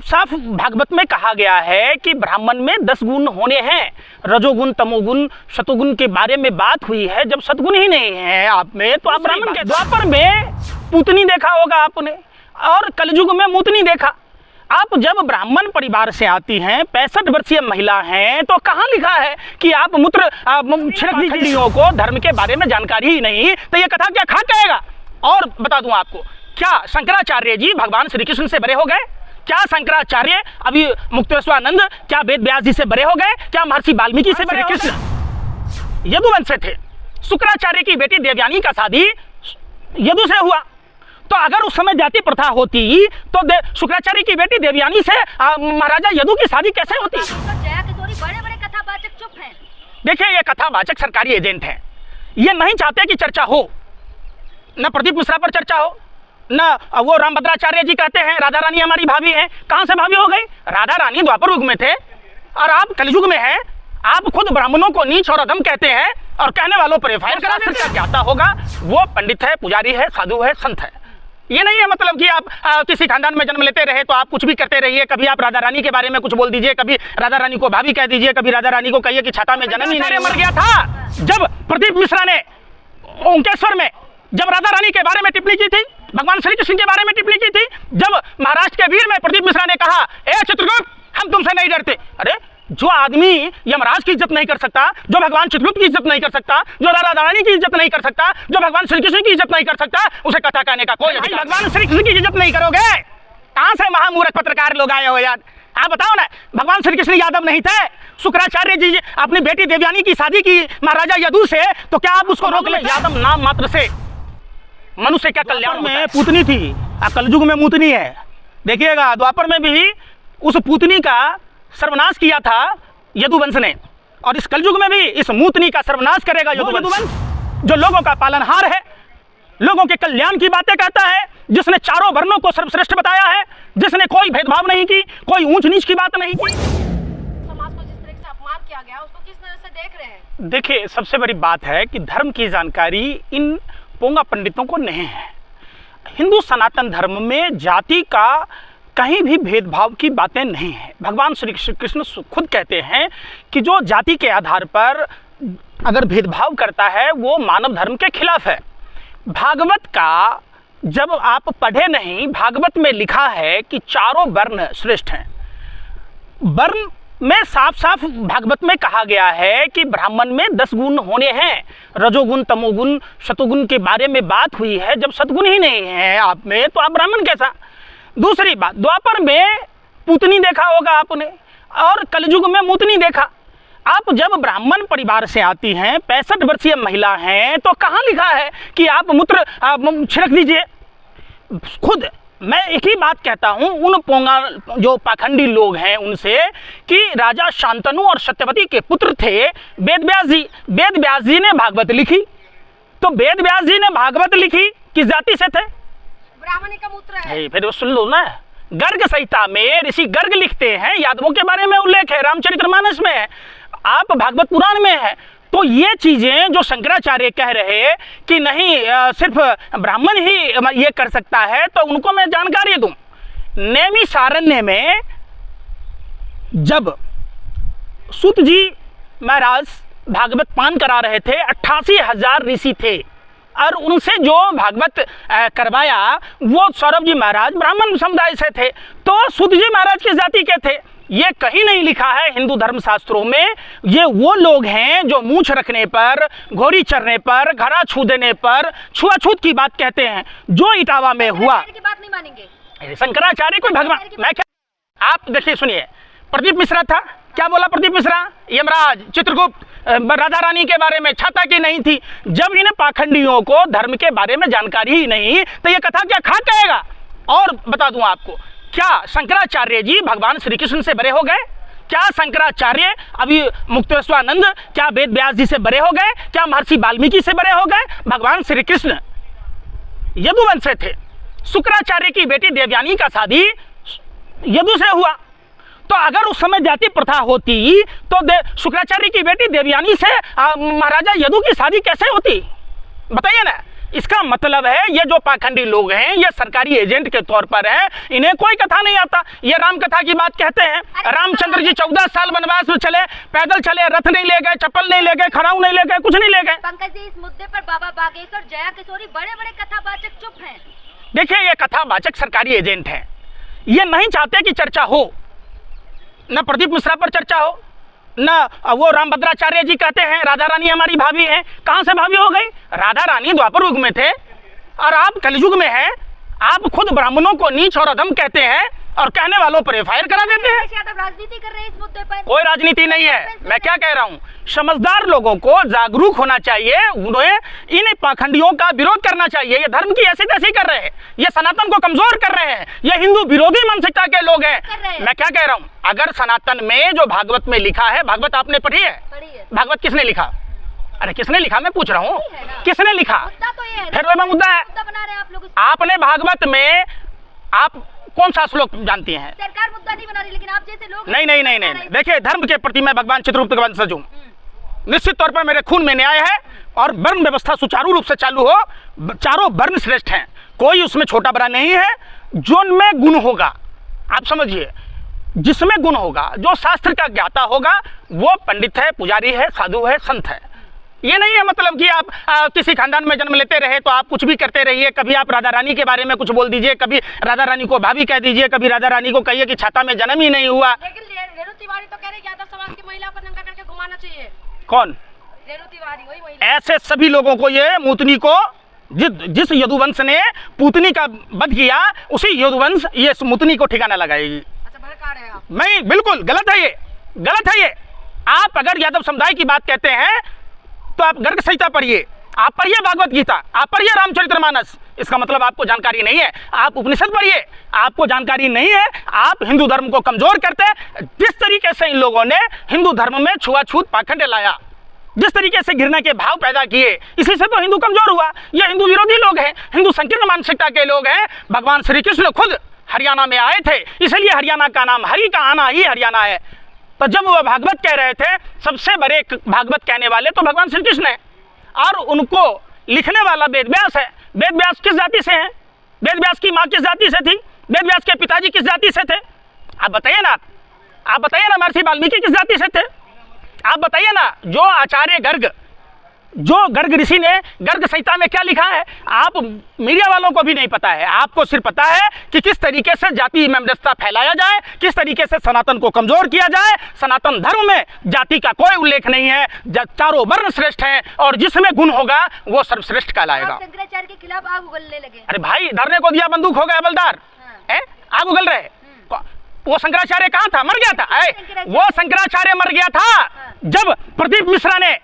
साफ साफ भागवत में कहा गया है कि ब्राह्मण में 10 गुण होने हैं, रजोगुण, तमोगुण, शतुगुण के बारे में बात हुई है। जब सतगुण ही नहीं है आप में तो आप ब्राह्मण के। द्वापर में पूतनी देखा होगा आपने और कलयुग में मूतनी देखा। आप जब ब्राह्मण परिवार से आती हैं, 65 वर्षीय महिला हैं, तो कहाँ लिखा है कि आप मूत्र छिड़क दीजिए को, धर्म के बारे में जानकारी ही नहीं, तो ये कथा क्या खा कहेगा। और बता दूं आपको, क्या शंकराचार्य जी भगवान श्री कृष्ण से बड़े हो गए? क्या शंकराचार्य अभी मुक्तेश्वरानंद क्या वेद व्यास जी से बड़े हो गए? क्या महर्षि वाल्मीकि से बड़े? कृष्ण यदुवंश से थे। शुक्राचार्य की बेटी देवयानी का शादी यदु से हुआ। तो अगर उस समय जाति प्रथा होती तो शुक्राचार्य की बेटी देवयानी से महाराजा यदु की शादी कैसे होती? बड़े-बड़े कथावाचक चुप हैं। देखिए, ये कथावाचक सरकारी एजेंट हैं। ये नहीं चाहते कि चर्चा हो, न प्रदीप मिश्रा पर चर्चा हो, न वो रामभद्राचार्य जी कहते हैं राधा रानी हमारी भाभी हैं। कहाँ से भाभी हो गई? राधा रानी द्वापर युग में थे और आप कलयुग में हैं। आप खुद ब्राह्मणों को नीच और अधम कहते हैं और कहने वालों पर एफआईआर करा देते हैं। क्या आता होगा? वो पंडित है, पुजारी है, साधु है, संत है। ये नहीं है मतलब कि आप किसी खानदान में जन्म लेते रहे तो आप कुछ भी करते रहिए। कभी आप राधा रानी के बारे में कुछ बोल दीजिए, कभी राधा रानी को भाभी कह दीजिए, कभी राधा रानी को कहिए कि छाता में जन्म ही नहीं मर गया था। जब प्रदीप मिश्रा ने ओंकेश्वर में जब राधा रानी के बारे में टिप्पणी की थी, भगवान श्री कृष्ण के बारे में टिप्पणी की थी, जब महाराष्ट्र के वीर में प्रदीप मिश्रा ने कहा ए चित्रगुप्त हम तुमसे नहीं डरते। अरे जो आदमी यमराज की इज्जत नहीं कर सकता, जो भगवान चित्रगुप्त की इज्जत नहीं कर सकता, जो राधा रानी की इज्जत नहीं कर सकता, जो भगवान श्री कृष्ण की इज्जत नहीं कर सकता, उसे कथा कहने का कोई अधिकार। भगवान श्री कृष्ण की इज्जत नहीं करोगे? कहां से महामूर्ख पत्रकार लोग आए हो यार? आप बताओ ना, भगवान श्री कृष्ण यादव नहीं थे? शुक्राचार्य जी अपनी बेटी देवयानी की शादी की महाराजा यदु से, तो क्या आप उसको रोक ले? यादव नाम मात्र से मनुष्य का कल्याण में पूतनी थी, कलयुग में मूतनी है। देखिएगा, द्वापर में भी उस पूतनी का सर्वनाश किया था यदुवंश ने, और इस कलयुग में भी इस मूतनी का सर्वनाश करेगा यदुवंश, जो लोगों का पालनहार है, लोगों के कल्याण की बातें कहता है, जिसने चारों वर्णों को सर्वश्रेष्ठ बताया है, जिसने कोई भेदभाव नहीं की, कोई ऊंच नीच की बात नहीं की। समाज को जिस तरह से अपमान किया गया उसको किस तरह से देख रहे हैं? देखिए, सबसे बड़ी बात है कि धर्म की जानकारी इन पोंगा पंडितों को नहीं है। हिंदू सनातन धर्म में जाति का कहीं भी भेदभाव की बातें नहीं है। भगवान श्री कृष्ण खुद कहते हैं कि जो जाति के आधार पर अगर भेदभाव करता है वो मानव धर्म के खिलाफ है। भागवत का जब आप पढ़े नहीं, भागवत में लिखा है कि चारों वर्ण श्रेष्ठ हैं। वर्ण में साफ साफ भागवत में कहा गया है कि ब्राह्मण में 10 गुण होने हैं, रजोगुण, तमोगुण, शतुगुण के बारे में बात हुई है। जब सतगुण ही नहीं है आप में तो आप ब्राह्मण कैसा? दूसरी बात, द्वापर में पूतनी देखा होगा आपने और कलयुग में मूतनी देखा। आप जब ब्राह्मण परिवार से आती हैं, 65 वर्षीय महिला हैं, तो कहाँ लिखा है कि आप मूत्र छिड़क दीजिए? खुद मैं एक ही बात कहता हूँ उन पोंगा जो पाखंडी लोग हैं उनसे कि राजा शांतनु और सत्यवती के पुत्र थे वेद व्यास जी। वेद व्यास जी ने भागवत लिखी, तो वेद व्यास जी ने भागवत लिखी किस जाति से थे? ब्राह्मणी का मूत्र है। फिर वो सुन लो ना, गर्ग संहिता में ऋषि गर्ग लिखते हैं, यादवों के बारे में उल्लेख है, रामचरितमानस में है, आप भागवत पुराण में है। तो ये चीजें जो शंकराचार्य कह रहे कि नहीं सिर्फ ब्राह्मण ही ये कर सकता है, तो उनको मैं जानकारी दूं। नैमिषारण्य में जब सूत जी महाराज भागवत पान करा रहे थे, 88,000 ऋषि थे और उनसे जो भागवत करवाया वो सौरभ जी महाराज ब्राह्मण समुदाय से थे। तो सूत जी महाराज किस जाति के थे? ये कहीं नहीं लिखा है हिंदू धर्म शास्त्रों में। ये वो लोग हैं जो मूंछ रखने पर, घोड़ी चरने पर, घड़ा छू देने पर छुआछूत की बात कहते हैं। जो इटावा में हुआ, की बात नहीं मानेंगे शंकराचार्य कोई भगवान, मैं क्या, आप देखिए सुनिए, प्रदीप मिश्रा था, क्या बोला प्रदीप मिश्रा? यमराज, चित्रगुप्त, राधा रानी के बारे में छाता की नहीं थी। जब इन पाखंडियों को धर्म के बारे में जानकारी ही नहीं तो ये कथा क्या खा कहेगा? और बता दूं आपको, क्या शंकराचार्य जी भगवान श्री कृष्ण से बड़े हो गए? क्या शंकराचार्य अभी मुक्तेश्वरानंद क्या वेद व्यास जी से बड़े हो गए? क्या महर्षि वाल्मीकि से बड़े हो गए? भगवान श्री कृष्ण यदुवंश से थे। शुक्राचार्य की बेटी देवयानी का शादी यदु से हुआ। तो अगर उस समय जाति प्रथा होती तो शुक्राचार्य की बेटी देवयानी से महाराजा यदु की शादी कैसे होती? बताइए ना। इसका मतलब है ये जो पाखंडी लोग हैं ये सरकारी एजेंट के तौर पर हैं, इन्हें कोई कथा नहीं आता। ये राम कथा की बात कहते हैं। रामचंद्र जी 14 साल वनवास में चले, पैदल चले, रथ नहीं ले गए, चप्पल नहीं ले गए, खड़ाऊ नहीं ले गए, कुछ नहीं ले गए। पंकज जी, इस मुद्दे पर बाबा बागेश्वर, जया किशोरी, बड़े बड़े कथावाचक चुप हैं। देखिए ये कथावाचक सरकारी एजेंट हैं, ये नहीं चाहते कि चर्चा हो, न प्रदीप मिश्रा पर चर्चा हो, न वो रामभद्राचार्य जी कहते हैं राधा रानी हमारी भाभी हैं। कहाँ से भाभी हो गई? राधा रानी द्वापर युग में थे और आप कलयुग में हैं। आप खुद ब्राह्मणों को नीच और अधम कहते हैं और कहने वालों पर एफआईआर करा देते हैं। यादव राजनीति कर रहे हैं इस मुद्दे पर। कोई राजनीति नहीं है। मैं क्या कह रहा हूँ, समझदार लोगों को जागरूक होना चाहिए, उन्हें इन पाखंडियों का विरोध करना चाहिए। ये धर्म की ऐसी तैसी कर रहे हैं, ये सनातन को कमजोर कर रहे हैं, ये हिंदू विरोधी मानसिकता के लोग हैं। मैं क्या कह रहा हूँ, अगर सनातन में जो भागवत में लिखा है, भागवत आपने पढ़ी है? भागवत किसने लिखा? अरे किसने लिखा मैं पूछ रहा हूँ, किसने लिखा? फिर वही मुद्दा है। आपने भागवत में आप कौन सा श्लोक जानती हैं? सरकार मुद्दा नहीं बना रही, लेकिन आप जैसे लोग नहीं। देखिए धर्म के प्रति मैं भगवान चित्रगुप्त का वंशज हूँ। निश्चित तौर पर मेरे खून में न्याय है और वर्ण व्यवस्था सुचारू रूप से चालू हो। चारों वर्ण श्रेष्ठ हैं, कोई उसमें छोटा बड़ा नहीं है। जो में गुण होगा, आप समझिए, जिसमें गुण होगा, जो शास्त्र का ज्ञाता होगा, वो पंडित है, पुजारी है, साधु है, संत है। ये नहीं है मतलब कि आप किसी खानदान में जन्म लेते रहे तो आप कुछ भी करते रहिए। कभी आप राधा रानी के बारे में कुछ बोल दीजिए, कभी राधा रानी को भाभी कह दीजिए, कभी राधा रानी को कहिए कि छाता में जन्म ही नहीं हुआ। लेकिन रेणु तिवारी तो कह रहे यादव समाज की महिला को नंगा करके घुमाना चाहिए। कौन? रेणु तिवारी, वही महिला। ऐसे सभी लोगों को, ये मूतनी को, जिस यदुवंश ने पूतनी का वध किया, उसी यदुवंश ये मूतनी को ठिकाना लगाएगी। अच्छा, भड़का रहे हैं आप। नहीं, बिल्कुल गलत है ये, गलत है ये। आप अगर यादव समुदाय की बात कहते हैं तो आप गर्ग संहिता पढ़िए, आप पढ़िए भागवत गीता, आप पढ़िए रामचरितमानस। इसका मतलब आपको जानकारी नहीं है। आप उपनिषद पढ़िए, आपको जानकारी नहीं है। आप हिंदू धर्म को कमजोर करते हैं। जिस तरीके से इन लोगों ने हिंदू धर्म में छुआछूत पाखंड लाया, जिस तरीके से घृणा के भाव पैदा किए, इसी से तो हिंदू कमजोर हुआ। ये हिंदू विरोधी लोग हैं, हिंदू संकीर्ण मानसिकता के लोग हैं। भगवान श्री कृष्ण खुद हरियाणा में आए थे, इसलिए हरियाणा का नाम हरि का आना ही हरियाणा है। तो जब वह भागवत कह रहे थे, सबसे बड़े भागवत कहने वाले तो भगवान श्री कृष्ण है और उनको लिखने वाला वेद व्यास है। वेद व्यास किस जाति से हैं? वेद व्यास की माँ किस जाति से थी? वेद व्यास के पिताजी किस जाति से थे? आप बताइए ना, आप बताइए ना। महर्षि वाल्मीकि किस जाति से थे? आप बताइए ना। जो आचार्य गर्ग, जो गर्ग ऋषि ने गर्ग संहिता में क्या लिखा है, आप मीडिया वालों को भी नहीं पता है। आपको सिर्फ पता है कि किस तरीके से जाति में व्यवस्था फैलाया जाए, किस तरीके से सनातन को कमजोर किया जाए। सनातन धर्म में जाति का कोई उल्लेख नहीं है, चारों वर्ण श्रेष्ठ हैं और जिसमें गुण होगा वो सर्वश्रेष्ठ कहलाएगा। शंकराचार्य के खिलाफ आग उगलने लगे। अरे भाई, धरने को दिया बंदूक हो गया हवलदार, आग उगल रहे। वो शंकराचार्य कहाँ था? मर गया था। वो शंकराचार्य मर गया था जब प्रदीप मिश्रा ने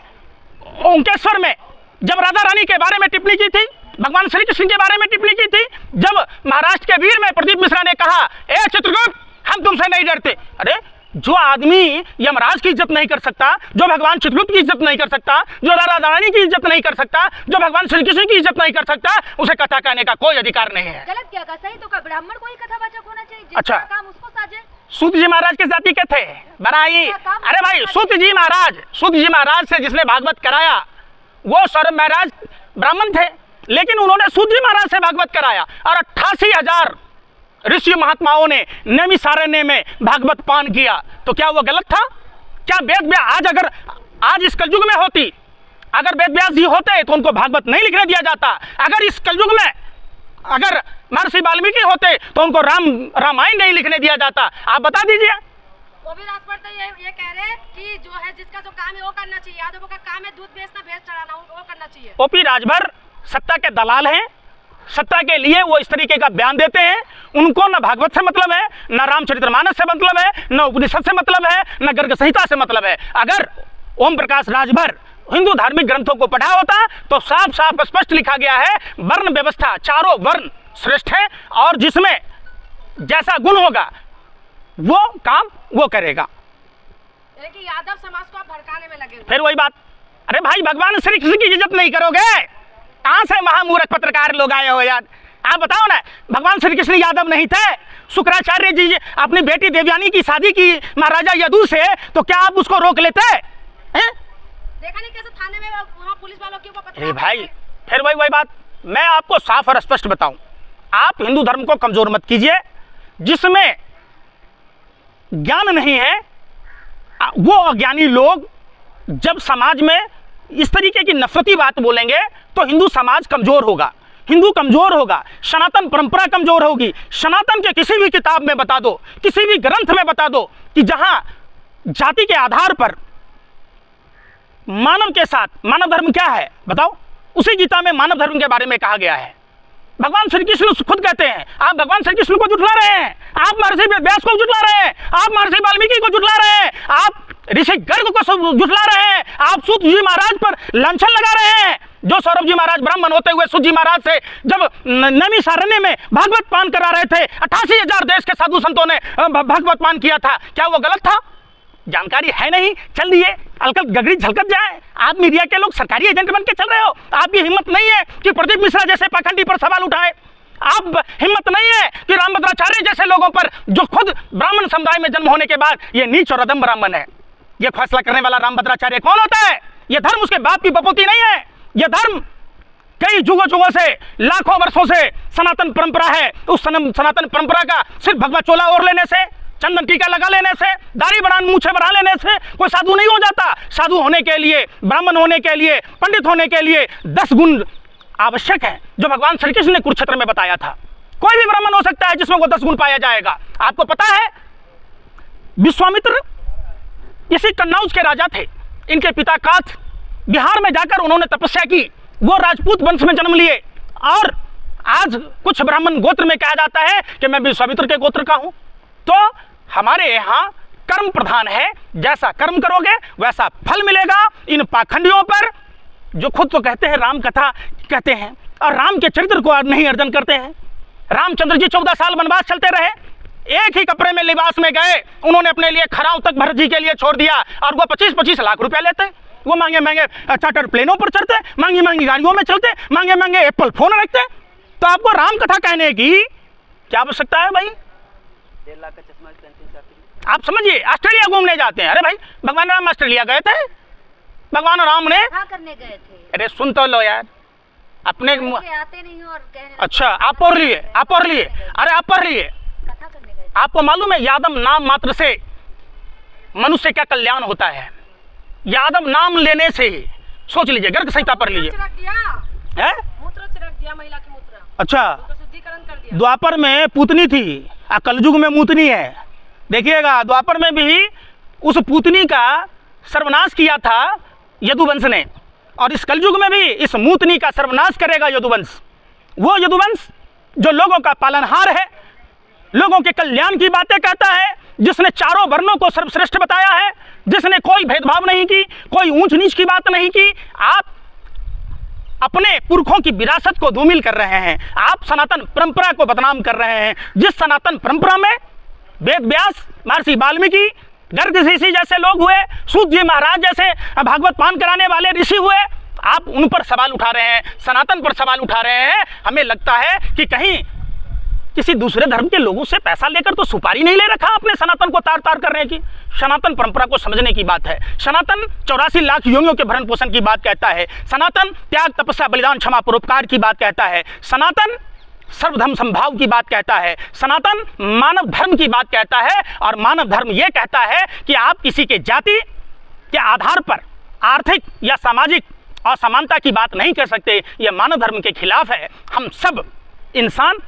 ओंकेश्वर में जब राधा रानी के बारे में टिप्पणी की थी, भगवान श्री कृष्ण के बारे में टिप्पणी की थी, जब महाराष्ट्र के वीर में प्रदीप मिश्रा ने कहा, ए चित्रगुप्त, हम तुमसे नहीं डरते। अरे जो आदमी यमराज की इज्जत नहीं कर सकता, जो भगवान चित्रगुप्त की इज्जत नहीं कर सकता, जो राधा रानी की इज्जत नहीं कर सकता, जो भगवान श्री कृष्ण की इज्जत नहीं कर सकता, उसे कथा कहने का कोई अधिकार नहीं है। गलत क्या कहा? सही तो कहा, ब्राह्मण को ही कथावाचक होना चाहिए। अच्छा, काम उसको साजे। सूत जी महाराज किस जाति के थे? बनाई। अरे भाई, सूत जी महाराज से जिसने भागवत कराया वो सौरभ महाराज ब्राह्मण थे, लेकिन उन्होंने सूत जी महाराज से भागवत कराया और 88,000 ऋषि महात्माओं ने नैमिषारण्य में भागवत पान किया। तो क्या वो गलत था? क्या वेद व्यास आज इस कलयुग में होती, अगर वेद व्यास जी होते तो उनको भागवत नहीं लिखने दिया जाता। अगर इस कलयुग में अगर महर्षि वाल्मीकि होते तो उनको रामायण नहीं लिखने दिया जाता। आप बता दीजिए। वो भी राष्ट्रपति ये कह रहे हैं कि जो है जिसका जो काम है वो करना चाहिए। यादवों का काम है दूध बेचना, भैंस चढ़ाना, वो करना चाहिए। ओपी राजभर सत्ता के दलाल हैं, सत्ता के लिए वो इस तरीके का बयान देते हैं। उनको न भागवत से मतलब है, न रामचरितमानस से मतलब है, न उपनिषद से मतलब है, न गर्ग संहिता से मतलब है। अगर ओम प्रकाश राजभर हिंदू धार्मिक ग्रंथों को पढ़ा होता तो साफ साफ स्पष्ट लिखा गया है, वर्ण व्यवस्था, चारों वर्ण श्रेष्ठ है और जिसमें जैसा गुण होगा वो काम वो करेगा। लेकिन यादव समाज को आप भड़काने में लगे। फिर वही बात, अरे भाई, भगवान श्री कृष्ण की इज्जत नहीं करोगे? कहाँ से महामूर्ख पत्रकार लोग आए हो यार? आप बताओ ना। भगवान श्री कृष्ण यादव नहीं थे? शुक्राचार्य जी अपनी बेटी देवयानी की शादी की महाराजा यदु से, तो क्या आप उसको रोक लेते हैं? देखा नहीं कैसे थाने में वहाँ पुलिस वालों के ऊपर? अरे भाई, फिर वही बात, मैं आपको साफ और स्पष्ट बताऊं, आप हिंदू धर्म को कमजोर मत कीजिए। जिसमें ज्ञान नहीं है वो अज्ञानी लोग जब समाज में इस तरीके की नफरती बात बोलेंगे तो हिंदू समाज कमजोर होगा, हिंदू कमजोर होगा, सनातन परंपरा कमजोर होगी। सनातन के किसी भी किताब में बता दो, किसी भी ग्रंथ में बता दो कि जहां जाति के आधार पर मानव के साथ मानव धर्म क्या है बताओ, उसी गीता में मानव धर्म के बारे में कहा गया है। भगवान श्री कृष्ण खुद कहते हैं, आप भगवान श्री कृष्ण को जुटला रहे हैं, आप महर्षि व्यास को जुटला रहे हैं, आप महर्षि वाल्मीकि को जुटला रहे हैं, आप ऋषि गर्ग को जुटला रहे हैं, आप सूत जी महाराज पर लांछन लगा रहे हैं। जो सौरभ जी महाराज ब्राह्मण होते हुए सूत जी महाराज से जब नवी सारण्य में भागवत पान करा रहे थे, 88,000 देश के साधु संतों ने भागवत पान किया था, क्या वो गलत था? जानकारी है नहीं, चल दिए अलकत गगड़ी झलकत जाए। आप मीडिया के लोग सरकारी एजेंट बन के चल रहे हो। आपकी हिम्मत नहीं है कि प्रदीप मिश्रा जैसे पाखंडी पर सवाल उठाए, आप हिम्मत नहीं है कि रामभद्राचार्य जैसे लोगों पर, जो खुद ब्राह्मण समुदाय में जन्म होने के बाद ये नीच और अधम ब्राह्मण है। ये फैसला करने वाला रामभद्राचार्य कौन होता है? ये धर्म उसके बाप की बपोती नहीं है। यह धर्म कई जुगों से, लाखों वर्षों से सनातन परंपरा है। उस सनातन परंपरा का सिर्फ भगवा चोला ओढ़ लेने से, चंदन टीका लगा लेने से, दाढ़ी मूछें बढ़ा लेने से कोई साधु नहीं हो जाता। साधु होने के लिए, ब्राह्मण होने के लिए, पंडित होने के लिए 10 गुण आवश्यक है, जो भगवान श्री कृष्ण ने कुरुक्षेत्र में बताया था। कोई भी ब्राह्मण हो सकता है जिसमें वो 10 गुण पाया जाएगा। आपको पता है विश्वामित्र इसी कन्नौज के राजा थे। इनके पिता काथ बिहार में जाकर उन्होंने तपस्या की, वो राजपूत वंश में जन्म लिए। और आज कुछ ब्राह्मण गोत्र में कहा जाता है कि मैं विश्वामित्र के गोत्र का हूं। तो हमारे यहाँ कर्म प्रधान है, जैसा कर्म करोगे वैसा फल मिलेगा। इन पाखंडियों पर, जो खुद तो कहते हैं राम कथा कहते हैं और राम के चरित्र को नहीं अर्जन करते हैं। रामचंद्र जी 14 साल वनवास चलते रहे, एक ही कपड़े में लिबास में गए, उन्होंने अपने लिए खराव तक भरत जी के लिए छोड़ दिया और वो 25-25 लाख रुपया लेते। वो महंगे महंगे चार्टर प्लेनों पर चढ़ते, महंगी महंगी गाड़ियों में चलते, महंगे महंगे एप्पल फोन रखते। तो आपको राम कथा कहने की क्या आवश्यकता है भाई? 1.5 लाख का चश्मा, आप समझिए, ऑस्ट्रेलिया घूमने जाते हैं। अरे भाई, भगवान राम ऑस्ट्रेलिया गए थे? भगवान राम ने क्या करने गए थे? अरे सुन तो लो यार, अपने आते नहीं हो और कहने। अच्छा, आप पढ़ लिए, आप पढ़ लिए, अरे आप पढ़ लिए। कथा करने गए। आपको मालूम है यादव नाम मात्र से मनुष्य का कल्याण होता है? यादव नाम लेने से ही, सोच लीजिए, गर्ग संहिता पढ़ लीजिए। छिड़क दिया है? मूत्र छिड़क दिया, महिला की मूत्र, अच्छा, उनको शुद्धिकरण कर दिया। द्वापर में पूतनी थी और कलयुग में मूतनी है। देखिएगा, द्वापर में भी उस पूतनी का सर्वनाश किया था यदुवंश ने, और इस कलयुग में भी इस मूतनी का सर्वनाश करेगा यदुवंश। वो यदुवंश जो लोगों का पालनहार है, लोगों के कल्याण की बातें कहता है, जिसने चारों वर्णों को सर्वश्रेष्ठ बताया है, जिसने कोई भेदभाव नहीं की, कोई ऊंच नीच की बात नहीं की। आप अपने पुरखों की विरासत को धूमिल कर रहे हैं, आप सनातन परंपरा को बदनाम कर रहे हैं। जिस सनातन परंपरा में वेद व्यास, महर्षि वाल्मीकि, गर्ग ऋषि जैसे लोग हुए, सूत जी महाराज जैसे भागवत पान कराने वाले ऋषि हुए, आप उन पर सवाल उठा रहे हैं, सनातन पर सवाल उठा रहे हैं। हमें लगता है कि कहीं किसी दूसरे धर्म के लोगों से पैसा लेकर तो सुपारी नहीं ले रखा अपने सनातन को तार तार करने की। सनातन परंपरा को समझने की बात है। सनातन 84 लाख योनियों के भरण पोषण की बात कहता है। सनातन त्याग, तपस्या, बलिदान, क्षमा, परोपकार की बात कहता है। सनातन सर्वधर्म संभाव की बात कहता है। सनातन मानव धर्म की बात कहता है। और मानव धर्म ये कहता है कि आप किसी के जाति के आधार पर आर्थिक या सामाजिक असमानता की बात नहीं कर सकते। यह मानव धर्म के खिलाफ है। हम सब इंसान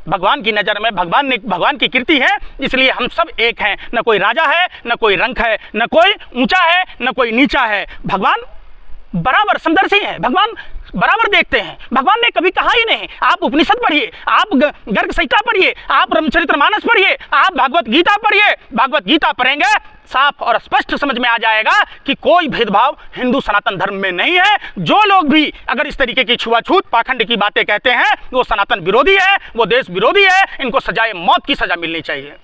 भगवान की नज़र में भगवान की कृति है, इसलिए हम सब एक हैं। न कोई राजा है, न कोई रंक है, न कोई ऊंचा है, न कोई नीचा है। भगवान बराबर समदर्शी है, भगवान बराबर देखते हैं। भगवान ने कभी कहा ही नहीं। आप उपनिषद पढ़िए, आप गर्ग संहिता पढ़िए, आप रामचरितमानस पढ़िए, आप भागवत गीता पढ़िए। भागवत गीता पढ़ेंगे, साफ और स्पष्ट समझ में आ जाएगा कि कोई भेदभाव हिंदू सनातन धर्म में नहीं है। जो लोग भी अगर इस तरीके की छुआछूत पाखंड की बातें कहते हैं, वो सनातन विरोधी है, वो देश विरोधी है। इनको सजाए मौत की सजा मिलनी चाहिए।